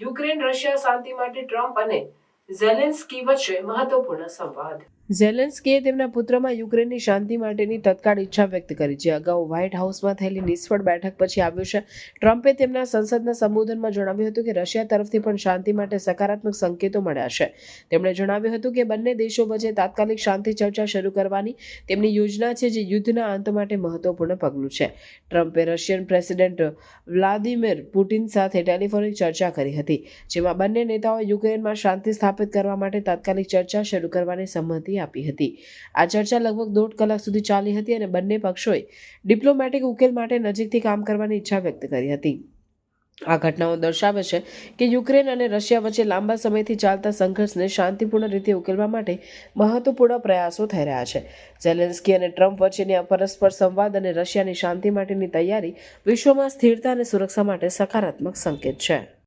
Ukraine Russia શાંતિ માટે Trump અને Zelensky વચ્ચે મહત્વપૂર્ણ સંવાદ. ઝેલેન્સ્કીએ તેમના પુત્રમાં યુક્રેનની શાંતિ માટેની તત્કાળ ઈચ્છા વ્યક્ત કરી, જે અગાઉ વ્હાઇટ હાઉસમાં થયેલી નિષ્ફળ બેઠક પછી આવ્યું છે. ટ્રમ્પે તેમના સંસદના સંબોધનમાં જણાવ્યું હતું કે રશિયા તરફથી પણ શાંતિ માટે સકારાત્મક સંકેતો મળ્યા છે. તેમણે જણાવ્યું હતું કે બંને દેશો વચ્ચે તાત્કાલિક શાંતિ ચર્ચા શરૂ કરવાની તેમની યોજના છે, જે યુદ્ધના અંત માટે મહત્વપૂર્ણ પગલું છે. ટ્રમ્પે રશિયન પ્રેસિડેન્ટ વ્લાદિમીર પુટિન સાથે ટેલિફોનિક ચર્ચા કરી હતી, જેમાં બંને નેતાઓએ યુક્રેનમાં શાંતિ સ્થાપિત કરવા માટે તાત્કાલિક ચર્ચા શરૂ કરવાની સંમતિ આપી હતી. આ ચર્ચા લગભગ 1.5 કલાક સુધી ચાલી હતી અને બંને પક્ષોએ ડિપ્લોમેટિક ઉકેલ માટે નજીકથી કામ કરવાની ઈચ્છા વ્યક્ત કરી હતી. આ ઘટનાઓ દર્શાવે છે કે યુક્રેન અને રશિયા વચ્ચે લાંબા સમયથી ચાલતા સંઘર્ષને શાંતિપૂર્ણ રીતે ઉકેલવા માટે મહત્વપૂર્ણ પ્રયાસો થઈ રહ્યા છે. ઝેલેન્સ્કી અને ટ્રમ્પ વચ્ચેની પરસ્પર સંવાદ અને રશિયાની શાંતિ માટેની તૈયારી વિશ્વમાં સ્થિરતા અને સુરક્ષા માટે સકારાત્મક સંકેત છે.